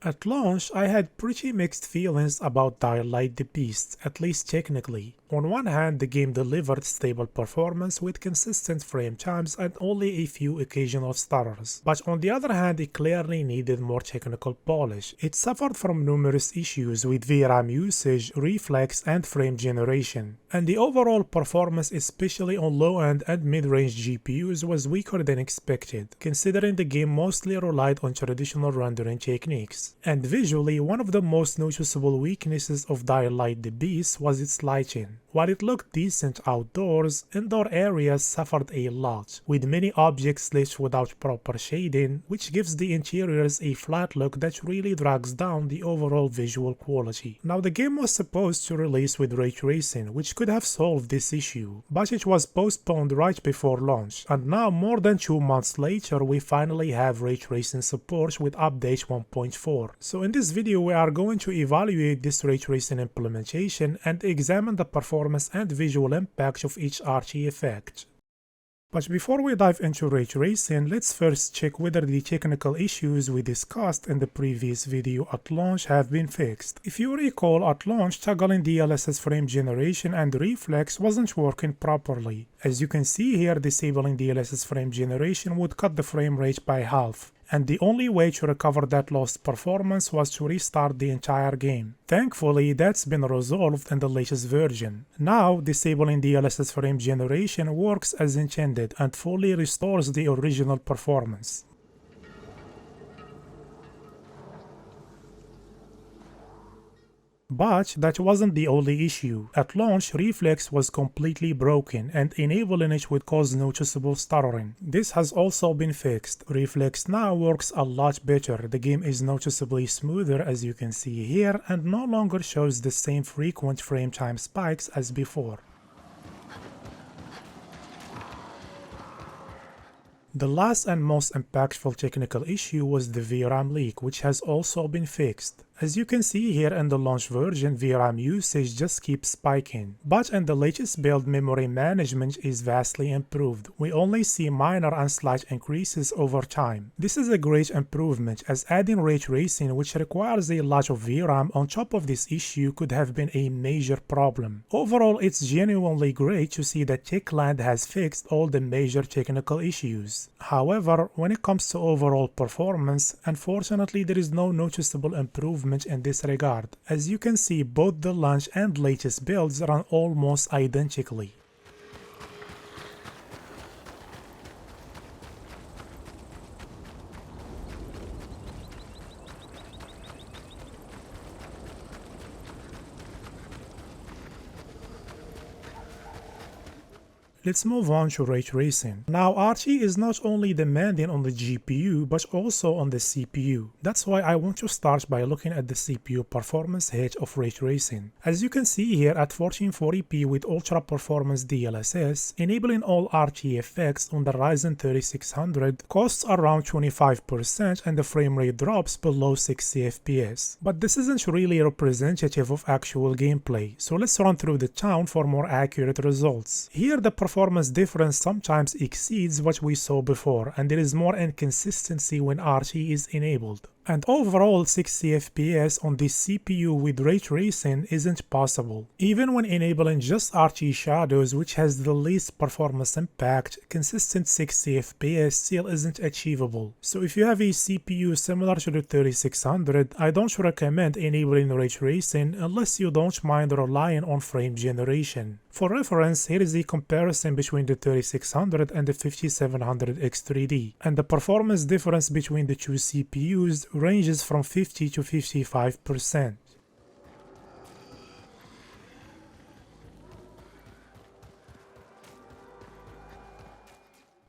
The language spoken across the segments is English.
At launch, I had pretty mixed feelings about Dying the Beast, at least technically. On one hand, the game delivered stable performance with consistent frame times and only a few occasional stutters. But on the other hand, it clearly needed more technical polish. It suffered from numerous issues with VRAM usage, reflex, and frame generation. And the overall performance, especially on low-end and mid-range GPUs, was weaker than expected, considering the game mostly relied on traditional rendering techniques. And visually, one of the most noticeable weaknesses of Dying the Beast was its lighting. While it looked decent outdoors, indoor areas suffered a lot, with many objects lit without proper shading, which gives the interiors a flat look that really drags down the overall visual quality. Now, the game was supposed to release with ray tracing, which could have solved this issue, but it was postponed right before launch, and now more than 2 months later we finally have ray tracing support with update 1.4. So in this video we are going to evaluate this ray tracing implementation and examine the performance and visual impact of each RT effect. But before we dive into ray tracing, let's first check whether the technical issues we discussed in the previous video at launch have been fixed. If you recall, at launch, toggling DLSS frame generation and reflex wasn't working properly. As you can see here, disabling DLSS frame generation would cut the frame rate by half, and the only way to recover that lost performance was to restart the entire game. Thankfully, that's been resolved in the latest version. Now, disabling DLSS frame generation works as intended and fully restores the original performance. But that wasn't the only issue. At launch, Reflex was completely broken, and enabling it would cause noticeable stuttering. This has also been fixed. Reflex now works a lot better. The game is noticeably smoother, as you can see here, and no longer shows the same frequent frame time spikes as before. The last and most impactful technical issue was the VRAM leak, which has also been fixed. As you can see here in the launch version, VRAM usage just keeps spiking, but in the latest build, memory management is vastly improved. We only see minor and slight increases over time. This is a great improvement, as adding ray tracing, which requires a lot of VRAM on top of this issue, could have been a major problem. Overall, it's genuinely great to see that Techland has fixed all the major technical issues. However, when it comes to overall performance, unfortunately there is no noticeable improvement in this regard. As you can see, both the launch and latest builds run almost identically. Let's move on to ray tracing. Now, RT is not only demanding on the GPU, but also on the CPU. That's why I want to start by looking at the CPU performance hit of ray tracing. As you can see here, at 1440p with ultra performance DLSS, enabling all RT effects on the Ryzen 3600 costs around 25% and the frame rate drops below 60 FPS. But this isn't really representative of actual gameplay, so let's run through the town for more accurate results. Here, the performance difference sometimes exceeds what we saw before, and there is more inconsistency when RT is enabled. And overall, 60 FPS on this CPU with ray tracing isn't possible. Even when enabling just RT shadows, which has the least performance impact, consistent 60 FPS still isn't achievable. So if you have a CPU similar to the 3600, I don't recommend enabling ray tracing unless you don't mind relying on frame generation. For reference, here is a comparison between the 3600 and the 5700 X3D, and the performance difference between the two CPUs ranges from 50 to 55%.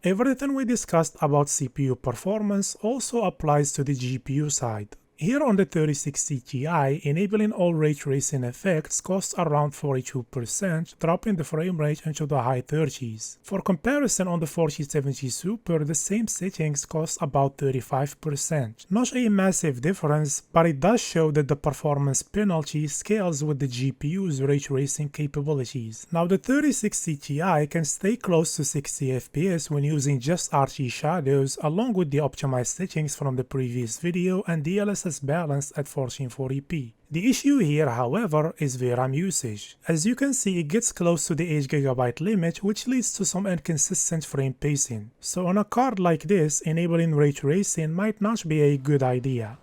Everything we discussed about CPU performance also applies to the GPU side. Here on the 3060 Ti, enabling all ray tracing effects costs around 42%, dropping the frame rate into the high 30s. For comparison, on the 4070 Suppprt, the same settings cost about 35%. Not a massive difference, but it does show that the performance penalty scales with the GPU's ray tracing capabilities. Now, the 3060 Ti can stay close to 60 FPS when using just RT shadows, along with the optimized settings from the previous video and DLSS is balanced at 1440p. The issue here, however, is VRAM usage. As you can see, it gets close to the 8GB limit, which leads to some inconsistent frame pacing. So on a card like this, enabling ray tracing might not be a good idea.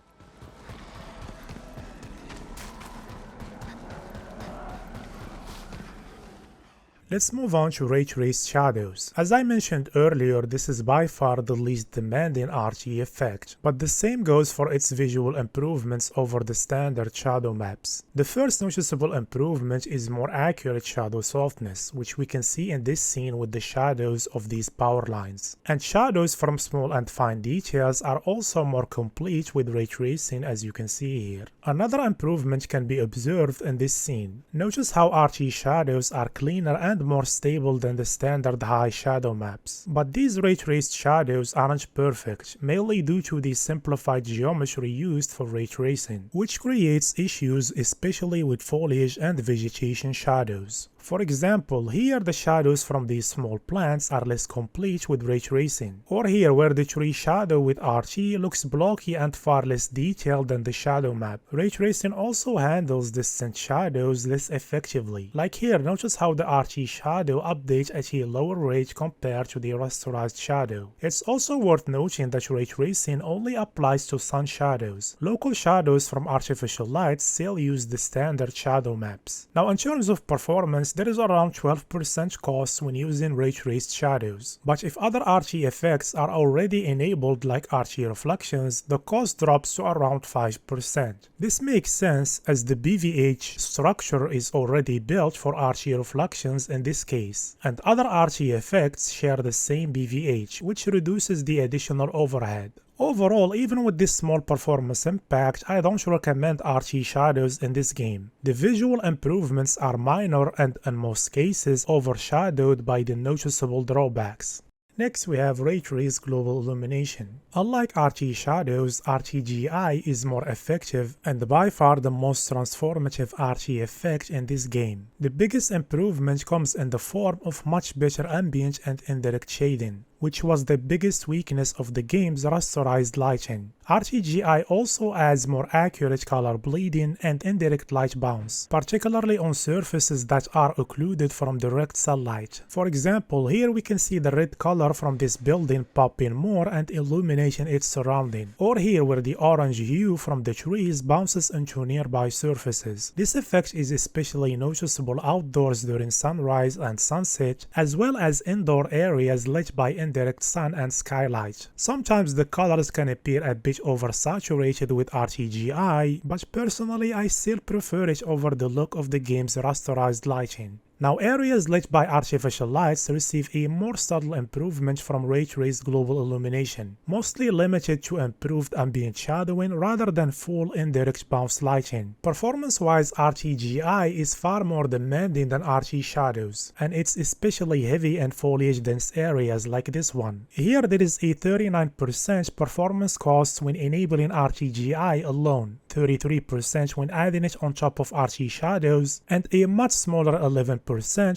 Let's move on to ray traced shadows. As I mentioned earlier, this is by far the least demanding RT effect, but the same goes for its visual improvements over the standard shadow maps. The first noticeable improvement is more accurate shadow softness, which we can see in this scene with the shadows of these power lines. And shadows from small and fine details are also more complete with ray tracing, as you can see here. Another improvement can be observed in this scene. Notice how RT shadows are cleaner and more stable than the standard high shadow maps. But these ray traced shadows aren't perfect, mainly due to the simplified geometry used for ray tracing, which creates issues especially with foliage and vegetation shadows. For example, here the shadows from these small plants are less complete with ray tracing, or here where the tree shadow with RT looks blocky and far less detailed than the shadow map. Ray tracing also handles distant shadows less effectively. Like here, notice how the RT shadow updates at a lower rate compared to the rasterized shadow. It's also worth noting that ray tracing only applies to sun shadows. Local shadows from artificial light still use the standard shadow maps. Now in terms of performance, there is around 12% cost when using ray traced shadows. But if other RT effects are already enabled like RT reflections, the cost drops to around 5%. This makes sense as the BVH structure is already built for RT reflections in this case, and other RT effects share the same BVH, which reduces the additional overhead. Overall, even with this small performance impact, I don't recommend RT shadows in this game. The visual improvements are minor and in most cases overshadowed by the noticeable drawbacks. Next we have Ray Trace Global Illumination. Unlike RT shadows, RTGI is more effective and by far the most transformative RT effect in this game. The biggest improvement comes in the form of much better ambient and indirect shading, which was the biggest weakness of the game's rasterized lighting. RTGI also adds more accurate color bleeding and indirect light bounce, particularly on surfaces that are occluded from direct sunlight. For example, here we can see the red color from this building pop in more and illumination its surrounding, or here where the orange hue from the trees bounces into nearby surfaces. This effect is especially noticeable outdoors during sunrise and sunset, as well as indoor areas lit by indirect sun and skylight. Sometimes the colors can appear a bit oversaturated with RTGI, but personally I still prefer it over the look of the game's rasterized lighting. Now areas lit by artificial lights receive a more subtle improvement from Ray Trace Global Illumination, mostly limited to improved ambient shadowing rather than full indirect bounce lighting. Performance-wise, RTGI is far more demanding than RT shadows, and it's especially heavy in foliage-dense areas like this one. Here there is a 39% performance cost when enabling RTGI alone, 33% when adding it on top of RT shadows, and a much smaller 11%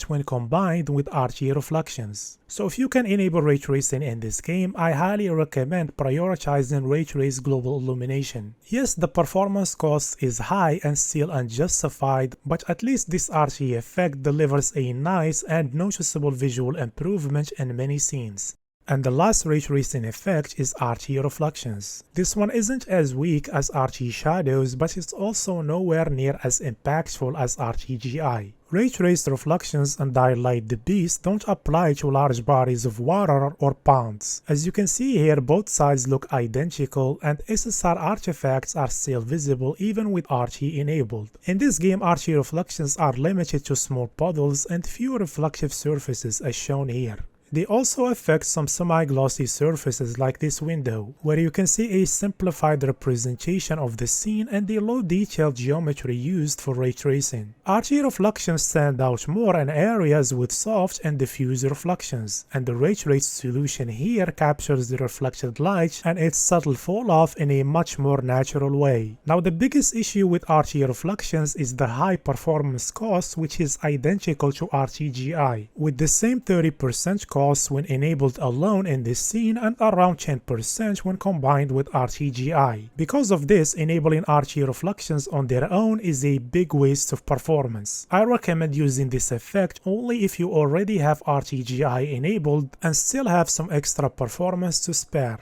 when combined with RT reflections. So if you can enable ray tracing in this game, I highly recommend prioritizing Ray Trace Global Illumination. Yes, the performance cost is high and still unjustified, but at least this RT effect delivers a nice and noticeable visual improvement in many scenes. And the last ray tracing effect is RT reflections. This one isn't as weak as RT shadows, but it's also nowhere near as impactful as RTGI. Ray traced reflections and Dialight the Beast don't apply to large bodies of water or ponds. As you can see here, both sides look identical and SSR artifacts are still visible even with RT enabled. In this game, RT reflections are limited to small puddles and few reflective surfaces as shown here. They also affect some semi-glossy surfaces like this window, where you can see a simplified representation of the scene and the low-detailed geometry used for ray tracing. RT reflections stand out more in areas with soft and diffuse reflections, and the ray trace solution here captures the reflected light and its subtle fall-off in a much more natural way. Now the biggest issue with RT reflections is the high performance cost, which is identical to RTGI, with the same 30% cost costs when enabled alone in this scene and around 10% when combined with RTGI. Because of this, enabling RT reflections on their own is a big waste of performance. I recommend using this effect only if you already have RTGI enabled and still have some extra performance to spare.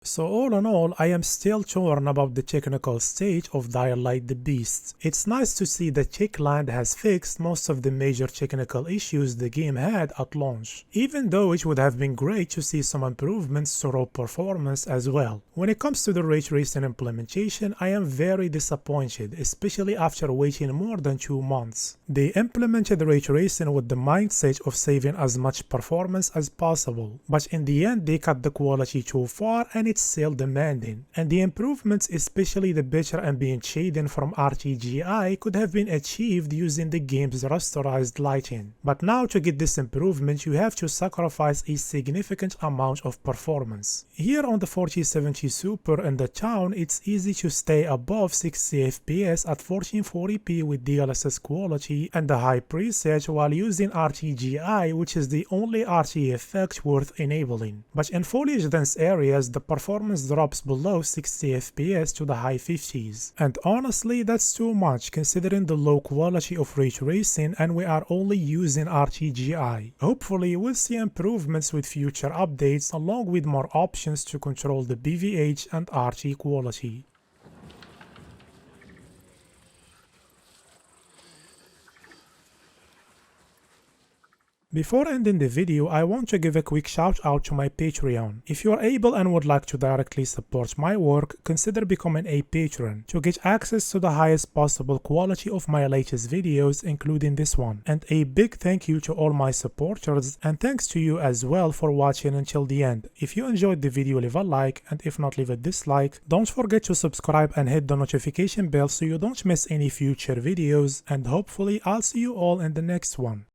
So all in all, I am still torn about the technical state of Dialight the Beast. It's nice to see that Techland has fixed most of the major technical issues the game had at launch, even though it would have been great to see some improvements to raw performance as well. When it comes to the ray tracing implementation, I am very disappointed, especially after waiting more than 2 months. They implemented ray tracing with the mindset of saving as much performance as possible, but in the end they cut the quality too far and it's still demanding, and the improvements, especially the better ambient shading from RTGI, could have been achieved using the game's rasterized lighting. But now to get this improvement you have to sacrifice a significant amount of performance. Here on the 4070 Super in the town, it's easy to stay above 60 FPS at 1440p with DLSS quality and the high preset while using RTGI, which is the only RT effect worth enabling. But in foliage dense areas the performance drops below 60 FPS to the high 50s. And honestly, that's too much considering the low quality of ray tracing and we are only using RTGI. Hopefully, we'll see improvements with future updates along with more options to control the BVH and RT quality. Before ending the video, I want to give a quick shout out to my Patreon. If you are able and would like to directly support my work, consider becoming a patron to get access to the highest possible quality of my latest videos, including this one. And a big thank you to all my supporters, and thanks to you as well for watching until the end. If you enjoyed the video, leave a like, and if not, leave a dislike. Don't forget to subscribe and hit the notification bell so you don't miss any future videos, and hopefully I'll see you all in the next one.